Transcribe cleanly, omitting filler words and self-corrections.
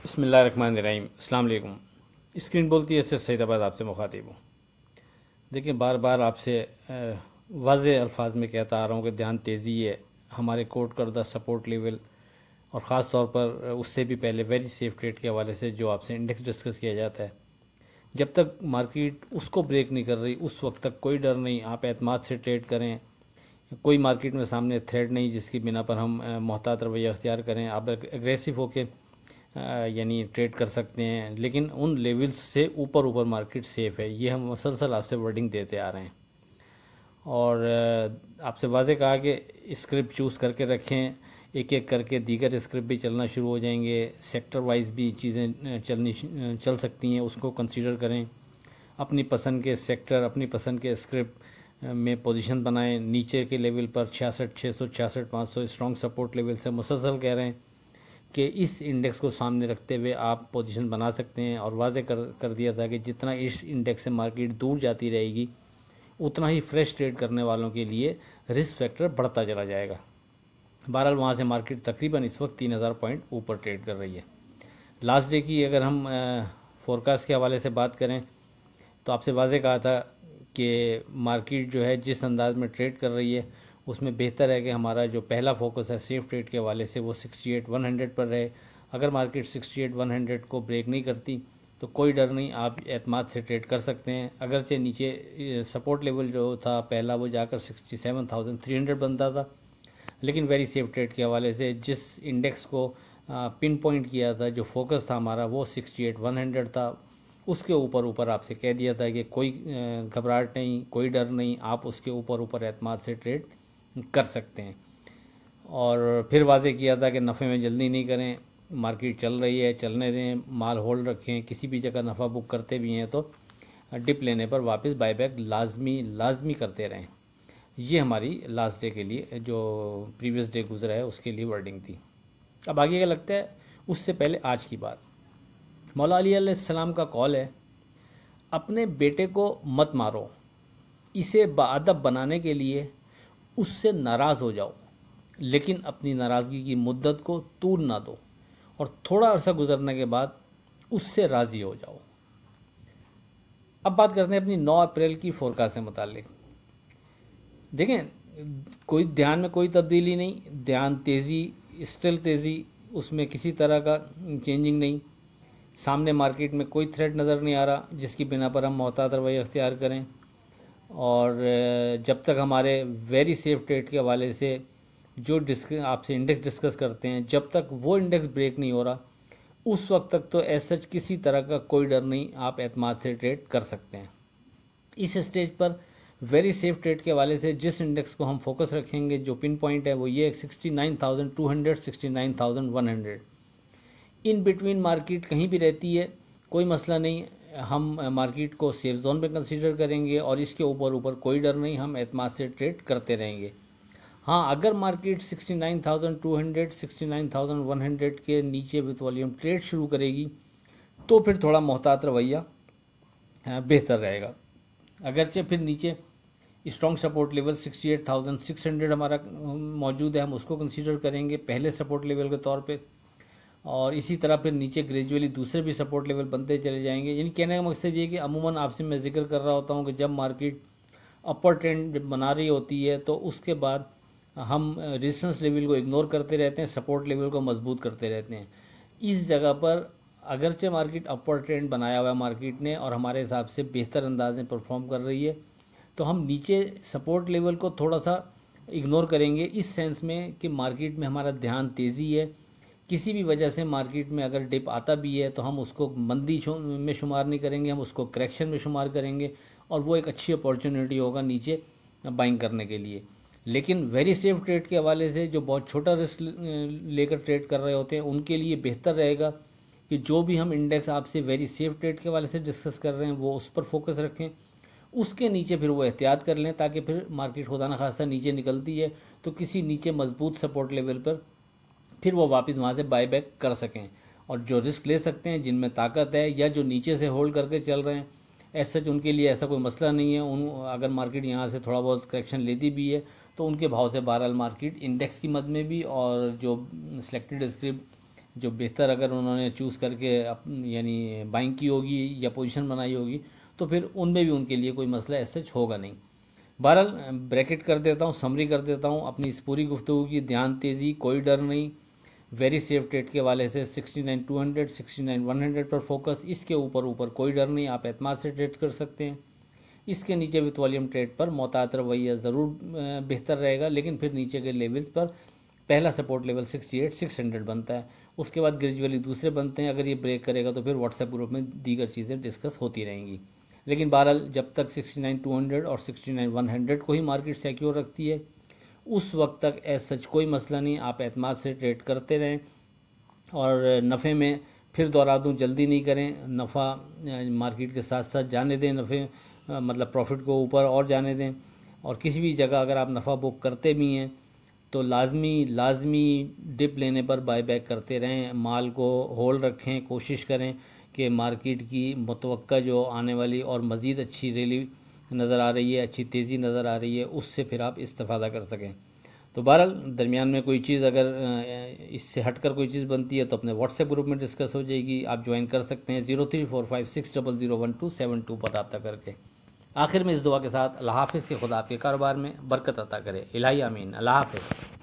बिस्मिल्लाहिर्रहमानिर्रहीम। अस्सलाम वालेकुम। स्क्रीन बोलती है इससे सईदाबाद आपसे मुखातिब हूँ। देखिए, बार बार आपसे वाज़े अल्फाज में कहता आ रहा हूँ कि ध्यान तेज़ी है हमारे कोट करदा सपोर्ट लेवल और ख़ास तौर पर उससे भी पहले वेरी सेफ ट्रेड के हवाले से जो आपसे इंडेक्स डिस्कस किया जाता है, जब तक मार्केट उसको ब्रेक नहीं कर रही उस वक्त तक कोई डर नहीं, आप एतमाद से ट्रेड करें। कोई मार्केट में सामने थ्रेड नहीं जिसकी बिना पर हम मोहतात रवैया अख्तियार करें। आप एग्रेसिव होकर यानी ट्रेड कर सकते हैं, लेकिन उन लेवल्स से ऊपर ऊपर मार्केट सेफ़ है। ये हम मुसलसल आपसे वर्डिंग देते आ रहे हैं और आपसे वाज़े कहा कि स्क्रिप्ट चूज़ करके रखें। एक एक करके दीगर स्क्रिप्ट भी चलना शुरू हो जाएंगे, सेक्टर वाइज भी चीज़ें चल सकती हैं, उसको कंसीडर करें। अपनी पसंद के सेक्टर, अपनी पसंद के स्क्रिप्ट में पोजीशन बनाएं। नीचे के लेवल पर 66, 600, 66, 500 स्ट्रॉन्ग सपोर्ट लेवल से मुसलसल कह रहे हैं कि इस इंडेक्स को सामने रखते हुए आप पोजीशन बना सकते हैं। और वाज़े कर दिया था कि जितना इस इंडेक्स से मार्केट दूर जाती रहेगी उतना ही फ्रेश ट्रेड करने वालों के लिए रिस्क फैक्टर बढ़ता चला जाएगा। बहरहाल वहाँ से मार्केट तकरीबन इस वक्त 3000 पॉइंट ऊपर ट्रेड कर रही है। लास्ट डे की अगर हम फोरकास्ट के हवाले से बात करें तो आपसे वाज़े कहा था कि मार्केट जो है जिस अंदाज में ट्रेड कर रही है उसमें बेहतर है कि हमारा जो पहला फोकस है सेफ ट्रेड के हवाले से वो 68,100 पर रहे। अगर मार्केट 68,100 को ब्रेक नहीं करती तो कोई डर नहीं, आप एतमाद से ट्रेड कर सकते हैं। अगरचे नीचे सपोर्ट लेवल जो था पहला वो जाकर 67,300 बनता था, लेकिन वेरी सेफ ट्रेड के हवाले से जिस इंडेक्स को पिन पॉइंट किया था, जो फोकस था हमारा वो 68,100 था। उसके ऊपर ऊपर आपसे कह दिया था कि कोई घबराहट नहीं, कोई डर नहीं, आप उसके ऊपर ऊपर एतमाद से ट्रेड कर सकते हैं। और फिर वाज़े किया था कि नफ़े में जल्दी नहीं करें, मार्केट चल रही है चलने दें, माल होल्ड रखें। किसी भी जगह नफ़ा बुक करते भी हैं तो डिप लेने पर वापस बायबैक लाजमी करते रहें। ये हमारी लास्ट डे के लिए जो प्रीवियस डे गुजरा है उसके लिए वर्डिंग थी। अब आगे क्या लगता है, उससे पहले आज की बात। मौला अली अलैहिस्सलाम का कॉल है, अपने बेटे को मत मारो, इसे बाअदब बनाने के लिए उससे नाराज़ हो जाओ, लेकिन अपनी नाराज़गी की मुद्दत को तूल ना दो और थोड़ा अरसा गुजरने के बाद उससे राज़ी हो जाओ। अब बात करते हैं अपनी 9 अप्रैल की फोरकास्ट से मुतालिक। देखें, कोई ध्यान में कोई तब्दीली नहीं, ध्यान तेज़ी, स्टिल तेज़ी, उसमें किसी तरह का चेंजिंग नहीं। सामने मार्केट में कोई थ्रेट नज़र नहीं आ रहा जिसकी बिना पर हम मोहतात रवैया अख्तियार करें। और जब तक हमारे वेरी सेफ ट्रेड के हवाले से जो आपसे इंडेक्स डिस्कस करते हैं, जब तक वो इंडेक्स ब्रेक नहीं हो रहा उस वक्त तक तो एज सच किसी तरह का कोई डर नहीं, आप एतमाद से ट्रेड कर सकते हैं। इस स्टेज पर वेरी सेफ ट्रेड के हवाले से जिस इंडेक्स को हम फोकस रखेंगे, जो पिन पॉइंट है वो ये 69,200, 69,100। इन बिटवीन मार्केट कहीं भी रहती है कोई मसला नहीं, हम मार्केट को सेफ जोन में कंसीडर करेंगे और इसके ऊपर ऊपर कोई डर नहीं, हम एतमाद से ट्रेड करते रहेंगे। हाँ, अगर मार्केट 69,200, 69,100 के नीचे विथ वॉल्यूम ट्रेड शुरू करेगी तो फिर थोड़ा मोहतात रवैया बेहतर रहेगा। अगरचे फिर नीचे स्ट्रॉन्ग सपोर्ट लेवल 68,600 हमारा मौजूद है, हम उसको कंसीडर करेंगे पहले सपोर्ट लेवल के तौर पे। और इसी तरह फिर नीचे ग्रेजुअली दूसरे भी सपोर्ट लेवल बनते चले जाएंगे। यानी कहने का मकसद ये कि अमूमन आपसे मैं जिक्र कर रहा होता हूँ कि जब मार्केट अपर ट्रेंड बना रही होती है तो उसके बाद हम रेजिस्टेंस लेवल को इग्नोर करते रहते हैं, सपोर्ट लेवल को मजबूत करते रहते हैं। इस जगह पर अगरचे मार्केट अपर ट्रेंड बनाया हुआ है मार्केट ने और हमारे हिसाब से बेहतर अंदाज में परफॉर्म कर रही है, तो हम नीचे सपोर्ट लेवल को थोड़ा सा इग्नोर करेंगे, इस सेंस में कि मार्केट में हमारा ध्यान तेज़ी है। किसी भी वजह से मार्केट में अगर डिप आता भी है तो हम उसको मंदी में शुमार नहीं करेंगे, हम उसको करेक्शन में शुमार करेंगे और वो एक अच्छी अपॉर्चुनिटी होगा नीचे बाइंग करने के लिए। लेकिन वेरी सेफ ट्रेड के हवाले से जो बहुत छोटा रिस्क लेकर ट्रेड कर रहे होते हैं उनके लिए बेहतर रहेगा कि जो भी हम इंडेक्स आपसे वेरी सेफ ट्रेड के हवाले से डिस्कस कर रहे हैं वो उस पर फोकस रखें, उसके नीचे फिर वो एहतियात कर लें, ताकि फिर मार्केट खुदा न खास्ता नीचे निकलती है तो किसी नीचे मजबूत सपोर्ट लेवल पर फिर वो वापस वहाँ से बाई बैक कर सकें। और जो रिस्क ले सकते हैं, जिनमें ताकत है या जो नीचे से होल्ड करके चल रहे हैं, ऐसा उनके लिए ऐसा कोई मसला नहीं है। उन अगर मार्केट यहाँ से थोड़ा बहुत करेक्शन लेती भी है तो उनके भाव से बहरहाल मार्केट इंडेक्स की मद में भी और जो सिलेक्टेड स्क्रिप्ट जो बेहतर अगर उन्होंने चूज़ करके यानी बाइंग की होगी या पोजीशन बनाई होगी, तो फिर उनमें भी उनके लिए कोई मसला ऐसा होगा नहीं। बहरहाल ब्रैकेट कर देता हूँ, समरी कर देता हूँ अपनी इस पूरी गुफ्तगू की। ध्यान, तेज़ी, कोई डर नहीं, वेरी सेफ ट्रेड के वाले से 69,200 69,100 पर फोकस। इसके ऊपर कोई डर नहीं, आप एतमाद से ट्रेड कर सकते हैं। इसके नीचे विथ वॉल्यूम ट्रेड पर मोहतात रवैया ज़रूर बेहतर रहेगा, लेकिन फिर नीचे के लेवल्स पर पहला सपोर्ट लेवल 68,600 बनता है, उसके बाद ग्रेजुअली दूसरे बनते हैं। अगर ये ब्रेक करेगा तो फिर व्हाट्सएप ग्रुप में दीगर चीज़ें डिस्कस होती रहेंगी। लेकिन बहरहाल जब तक 69,200 और 69,100 को ही मार्केट सिक्योर रखती है, उस वक्त तक एज सच कोई मसला नहीं, आप एतमाद से ट्रेड करते रहें। और नफ़े में फिर दोहरा दूँ, जल्दी नहीं करें, नफ़ा मार्केट के साथ साथ जाने दें, नफ़े मतलब प्रॉफिट को ऊपर और जाने दें। और किसी भी जगह अगर आप नफ़ा बुक करते भी हैं तो लाजमी डिप लेने पर बाय बैक करते रहें, माल को होल्ड रखें, कोशिश करें कि मार्केट की मुतवक्का जो आने वाली और मज़ीद अच्छी रैली नज़र आ रही है, अच्छी तेज़ी नज़र आ रही है, उससे फिर आप इस्तेफ़ादा कर सकें। तो बहरहाल दरमियान में कोई चीज़ अगर इससे हटकर कोई चीज़ बनती है तो अपने व्हाट्सएप ग्रुप में डिस्कस हो जाएगी, आप ज्वाइन कर सकते हैं 0345600172 पर रब्ता करके। आखिर में इस दुआ के साथ, अल्लाह हाफ़िज़, के खुदा आपके कारोबार में बरकत अता करे। इलाही आमीन। अल्लाह हाफ़िज़।